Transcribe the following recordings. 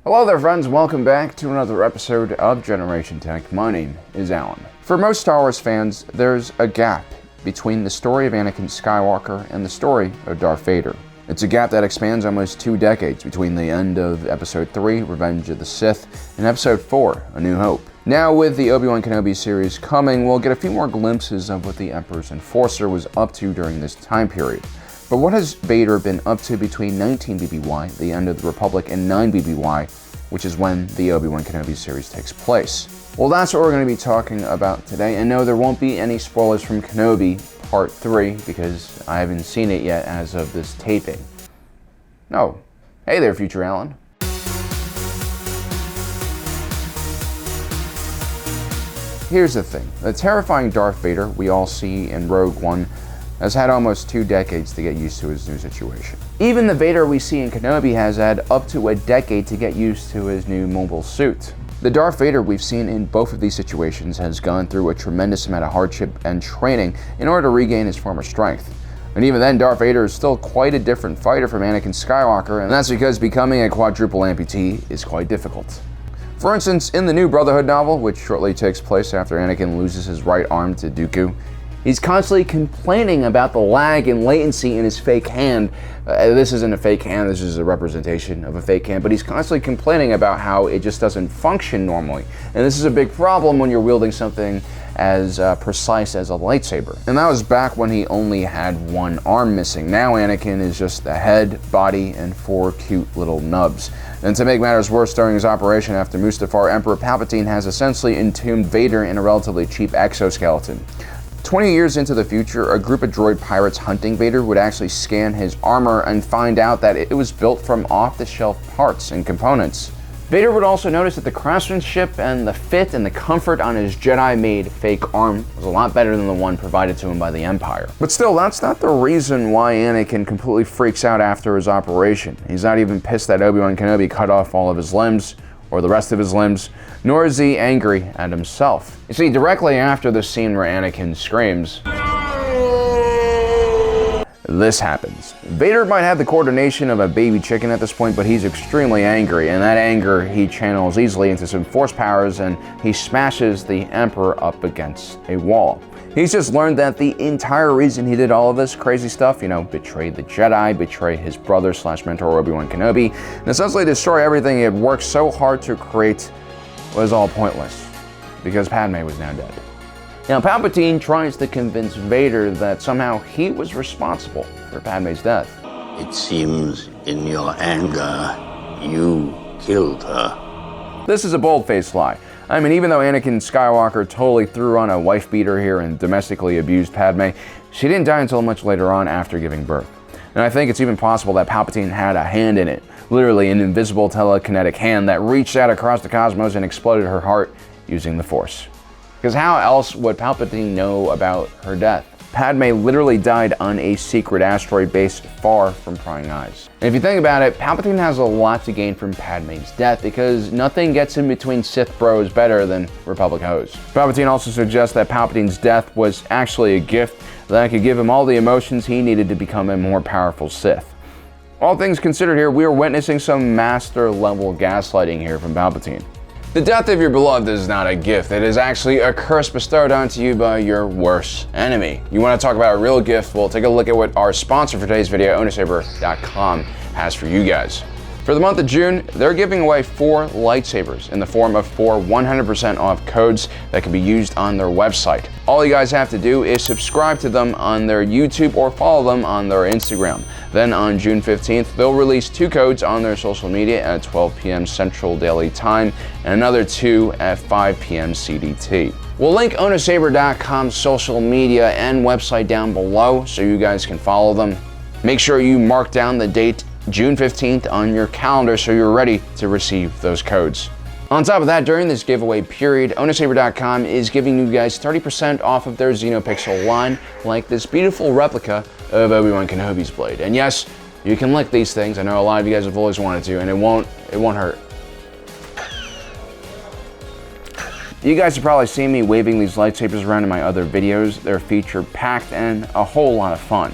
Hello there friends, welcome back to another episode of Generation Tech. My name is Alan. For most Star Wars fans, there's a gap between the story of Anakin Skywalker and the story of Darth Vader. It's a gap that expands almost 2 decades between the end of Episode 3, Revenge of the Sith, and Episode 4, A New Hope. Now with the Obi-Wan Kenobi series coming, we'll get a few more glimpses of what the Emperor's Enforcer was up to during this time period. But what has Vader been up to between 19 BBY, the end of the Republic, and 9 BBY, which is when the Obi-Wan Kenobi series takes place? Well, that's what we're going to be talking about today. And no, there won't be any spoilers from Kenobi Part 3, because I haven't seen it yet as of this taping. No. Hey there, future Alan. Here's the thing. The terrifying Darth Vader we all see in Rogue One has had almost 2 decades to get used to his new situation. Even the Vader we see in Kenobi has had up to a decade to get used to his new mobile suit. The Darth Vader we've seen in both of these situations has gone through a tremendous amount of hardship and training in order to regain his former strength. And even then, Darth Vader is still quite a different fighter from Anakin Skywalker, and that's because becoming a quadruple amputee is quite difficult. For instance, in the new Brotherhood novel, which shortly takes place after Anakin loses his right arm to Dooku, he's constantly complaining about the lag and latency in his fake hand. This isn't a fake hand, this is a representation of a fake hand, but he's constantly complaining about how it just doesn't function normally. And this is a big problem when you're wielding something as precise as a lightsaber. And that was back when he only had one arm missing. Now Anakin is just the head, body, and 4 cute little nubs. And to make matters worse, during his operation after Mustafar, Emperor Palpatine has essentially entombed Vader in a relatively cheap exoskeleton. 20 years into the future, a group of droid pirates hunting Vader would actually scan his armor and find out that it was built from off-the-shelf parts and components. Vader would also notice that the craftsmanship and the fit and the comfort on his Jedi-made fake arm was a lot better than the one provided to him by the Empire. But still, that's not the reason why Anakin completely freaks out after his operation. He's not even pissed that Obi-Wan Kenobi cut off all of his limbs, or the rest of his limbs, nor is he angry at himself. You see, directly after the scene where Anakin screams, this happens. Vader might have the coordination of a baby chicken at this point, but he's extremely angry, and that anger he channels easily into some force powers, and he smashes the Emperor up against a wall. He's just learned that the entire reason he did all of this crazy stuff, betray the Jedi, betray his brother/mentor Obi-Wan Kenobi, and essentially destroy everything he had worked so hard to create, was all pointless, because Padme was now dead. Now, Palpatine tries to convince Vader that somehow he was responsible for Padme's death. It seems in your anger, you killed her. This is a bold-faced lie. I mean, even though Anakin Skywalker totally threw on a wife beater here and domestically abused Padme, she didn't die until much later on after giving birth. And I think it's even possible that Palpatine had a hand in it, literally an invisible telekinetic hand that reached out across the cosmos and exploded her heart using the Force. Because how else would Palpatine know about her death? Padme literally died on a secret asteroid base far from prying eyes. And if you think about it, Palpatine has a lot to gain from Padme's death because nothing gets in between Sith bros better than Republic hoes. Palpatine also suggests that Palpatine's death was actually a gift that could give him all the emotions he needed to become a more powerful Sith. All things considered here, we are witnessing some master level gaslighting here from Palpatine. The death of your beloved is not a gift. It is actually a curse bestowed onto you by your worst enemy. You want to talk about a real gift? Well, take a look at what our sponsor for today's video, Ownersaber.com, has for you guys. For the month of June, they're giving away 4 lightsabers in the form of 4 100% off codes that can be used on their website. All you guys have to do is subscribe to them on their YouTube or follow them on their Instagram. Then on June 15th, they'll release 2 codes on their social media at 12 p.m. Central Daily Time and another 2 at 5 p.m. CDT. We'll link Ownersaber.com's social media and website down below so you guys can follow them. Make sure you mark down the date June 15th on your calendar so you're ready to receive those codes. On top of that, during this giveaway period, Ownersaber.com is giving you guys 30% off of their Xenopixel line, like this beautiful replica of Obi-Wan Kenobi's blade. And yes, you can lick these things. I know a lot of you guys have always wanted to, and it won't hurt. You guys have probably seen me waving these lightsabers around in my other videos. They're feature-packed and a whole lot of fun.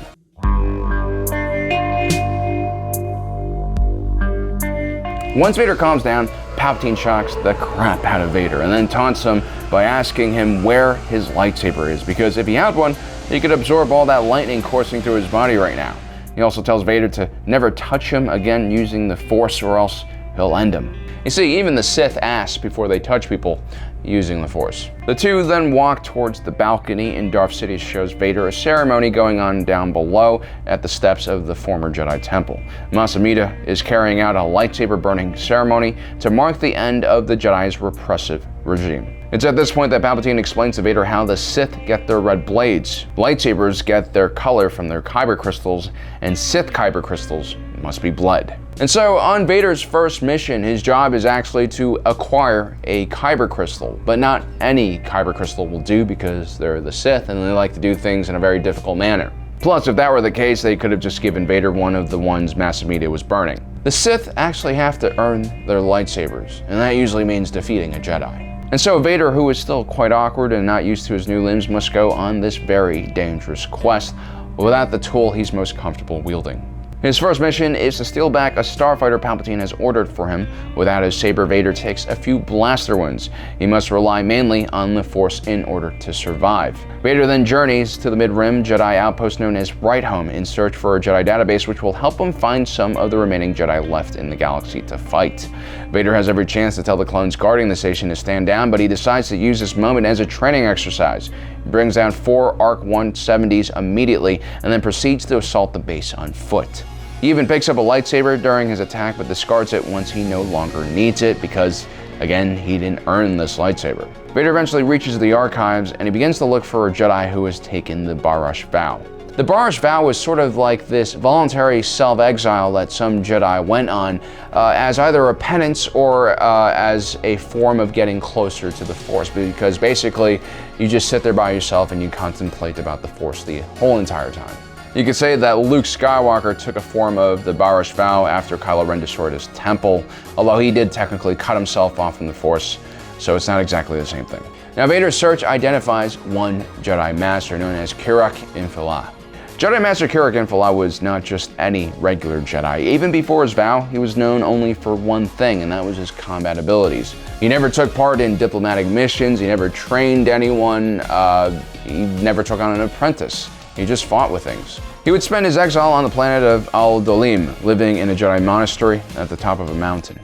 Once Vader calms down, Palpatine shocks the crap out of Vader and then taunts him by asking him where his lightsaber is, because if he had one, he could absorb all that lightning coursing through his body right now. He also tells Vader to never touch him again using the Force or else he'll end him. You see, even the Sith ask before they touch people using the Force. The two then walk towards the balcony, and Darth Sidious shows Vader a ceremony going on down below at the steps of the former Jedi Temple. Mas Amedda is carrying out a lightsaber burning ceremony to mark the end of the Jedi's repressive regime. It's at this point that Palpatine explains to Vader how the Sith get their red blades. Lightsabers get their color from their Kyber crystals, and Sith Kyber crystals must be blood. And so on Vader's first mission, his job is actually to acquire a Kyber crystal, but not any Kyber crystal will do because they're the Sith and they like to do things in a very difficult manner. Plus, if that were the case, they could have just given Vader one of the ones Mas Amedda was burning. The Sith actually have to earn their lightsabers, and that usually means defeating a Jedi. And so Vader, who is still quite awkward and not used to his new limbs, must go on this very dangerous quest without the tool he's most comfortable wielding. His first mission is to steal back a starfighter Palpatine has ordered for him. Without his saber, Vader takes a few blaster wounds. He must rely mainly on the Force in order to survive. Vader then journeys to the Mid-Rim Jedi outpost known as Right Home in search for a Jedi database which will help him find some of the remaining Jedi left in the galaxy to fight. Vader has every chance to tell the clones guarding the station to stand down, but he decides to use this moment as a training exercise. He brings down 4 ARC-170s immediately and then proceeds to assault the base on foot. He even picks up a lightsaber during his attack but discards it once he no longer needs it because, again, he didn't earn this lightsaber. Vader eventually reaches the archives and he begins to look for a Jedi who has taken the Barash Vow. The Barash Vow was sort of like this voluntary self-exile that some Jedi went on as either a penance or as a form of getting closer to the Force, because basically you just sit there by yourself and you contemplate about the Force the whole entire time. You could say that Luke Skywalker took a form of the Barash Vow after Kylo Ren destroyed his temple, although he did technically cut himself off from the Force, so it's not exactly the same thing. Now, Vader's search identifies one Jedi Master known as Kirak Infillah. Jedi Master Kirak Infillah was not just any regular Jedi. Even before his vow, he was known only for one thing, and that was his combat abilities. He never took part in diplomatic missions, he never trained anyone, he never took on an apprentice. He just fought with things. He would spend his exile on the planet of Al-Dolim, living in a Jedi monastery at the top of a mountain.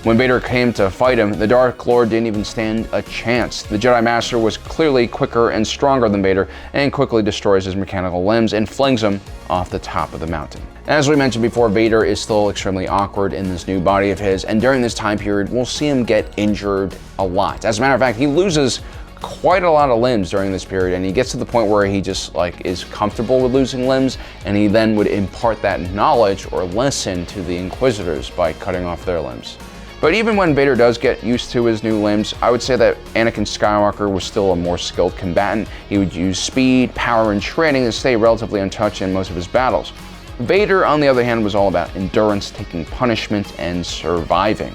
When Vader came to fight him, the Dark Lord didn't even stand a chance. The Jedi Master was clearly quicker and stronger than Vader and quickly destroys his mechanical limbs and flings him off the top of the mountain. As we mentioned before, Vader is still extremely awkward in this new body of his, and during this time period, we'll see him get injured a lot. As a matter of fact, he loses quite a lot of limbs during this period, and he gets to the point where he just is comfortable with losing limbs, and he then would impart that knowledge or lesson to the Inquisitors by cutting off their limbs. But even when Vader does get used to his new limbs, I would say that Anakin Skywalker was still a more skilled combatant. He would use speed, power, and training to stay relatively untouched in most of his battles. Vader, on the other hand, was all about endurance, taking punishment, and surviving.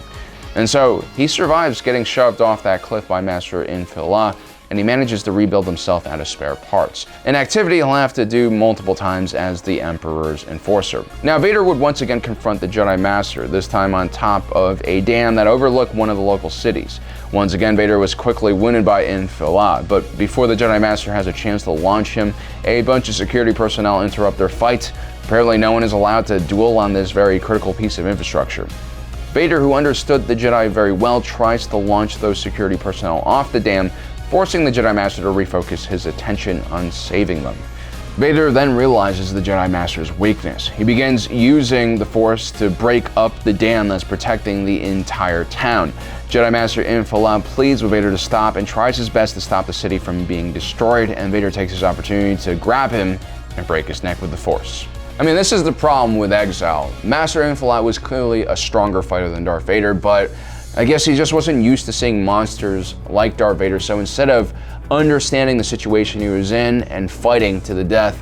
And so he survives getting shoved off that cliff by Master Infillah, and he manages to rebuild himself out of spare parts, an activity he'll have to do multiple times as the Emperor's enforcer. Now, Vader would once again confront the Jedi Master, this time on top of a dam that overlooked one of the local cities. Once again, Vader was quickly wounded by Infillah, but before the Jedi Master has a chance to launch him, a bunch of security personnel interrupt their fight. Apparently, no one is allowed to duel on this very critical piece of infrastructure. Vader, who understood the Jedi very well, tries to launch those security personnel off the dam, forcing the Jedi Master to refocus his attention on saving them. Vader then realizes the Jedi Master's weakness. He begins using the Force to break up the dam that's protecting the entire town. Jedi Master Infillah pleads with Vader to stop and tries his best to stop the city from being destroyed, and Vader takes his opportunity to grab him and break his neck with the Force. I mean, this is the problem with exile. Master Infillah was clearly a stronger fighter than Darth Vader, but I guess he just wasn't used to seeing monsters like Darth Vader, so instead of understanding the situation he was in and fighting to the death,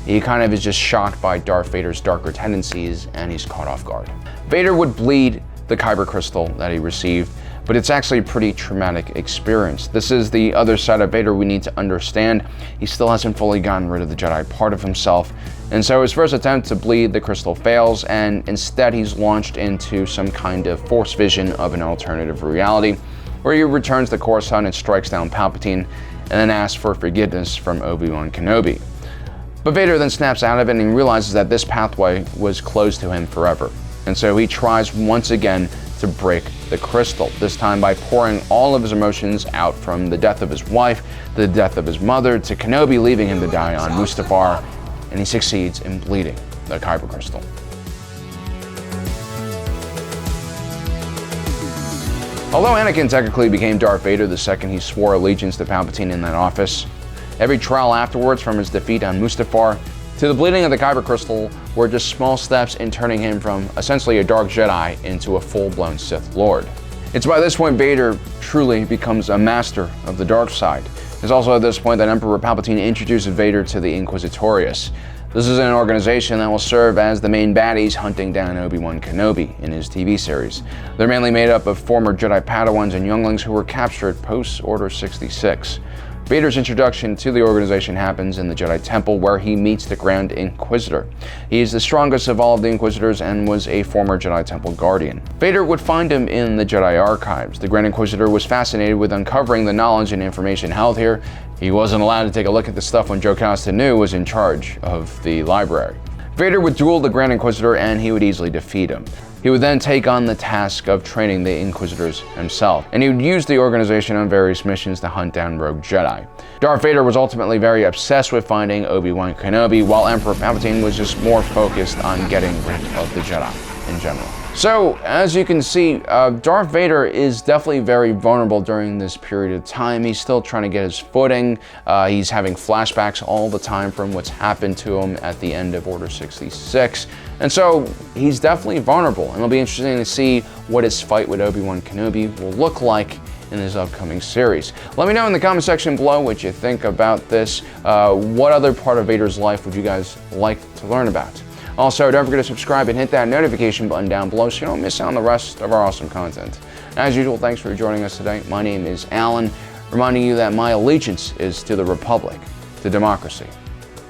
he kind of is just shocked by Darth Vader's darker tendencies and he's caught off guard. Vader would bleed the Kyber crystal that he received, but it's actually a pretty traumatic experience. This is the other side of Vader we need to understand. He still hasn't fully gotten rid of the Jedi part of himself, and so his first attempt to bleed the crystal fails, and instead he's launched into some kind of Force vision of an alternative reality, where he returns to Coruscant and strikes down Palpatine, and then asks for forgiveness from Obi-Wan Kenobi. But Vader then snaps out of it and realizes that this pathway was closed to him forever. And so he tries once again to break the crystal, this time by pouring all of his emotions out, from the death of his wife, the death of his mother, to Kenobi leaving him to die on Mustafar, and he succeeds in bleeding the Kyber crystal. Although Anakin technically became Darth Vader the second he swore allegiance to Palpatine in that office, every trial afterwards, from his defeat on Mustafar to the bleeding of the Kyber crystal, were just small steps in turning him from essentially a dark Jedi into a full-blown Sith Lord. It's by this point Vader truly becomes a master of the dark side. It's also at this point that Emperor Palpatine introduces Vader to the Inquisitors. This is an organization that will serve as the main baddies hunting down Obi-Wan Kenobi in his TV series. They're mainly made up of former Jedi Padawans and younglings who were captured post-Order 66. Vader's introduction to the organization happens in the Jedi Temple, where he meets the Grand Inquisitor. He is the strongest of all of the Inquisitors and was a former Jedi Temple guardian. Vader would find him in the Jedi archives. The Grand Inquisitor was fascinated with uncovering the knowledge and information held here. He wasn't allowed to take a look at the stuff when Jocasta Nu was in charge of the library. Vader would duel the Grand Inquisitor and he would easily defeat him. He would then take on the task of training the Inquisitors himself, and he would use the organization on various missions to hunt down rogue Jedi. Darth Vader was ultimately very obsessed with finding Obi-Wan Kenobi, while Emperor Palpatine was just more focused on getting rid of the Jedi in general. So, as you can see, Darth Vader is definitely very vulnerable during this period of time. He's still trying to get his footing. He's having flashbacks all the time from what's happened to him at the end of Order 66. And so, he's definitely vulnerable. And it'll be interesting to see what his fight with Obi-Wan Kenobi will look like in this upcoming series. Let me know in the comment section below what you think about this. What other part of Vader's life would you guys like to learn about? Also, don't forget to subscribe and hit that notification button down below so you don't miss out on the rest of our awesome content. As usual, thanks for joining us today. My name is Alan, reminding you that my allegiance is to the Republic, to democracy,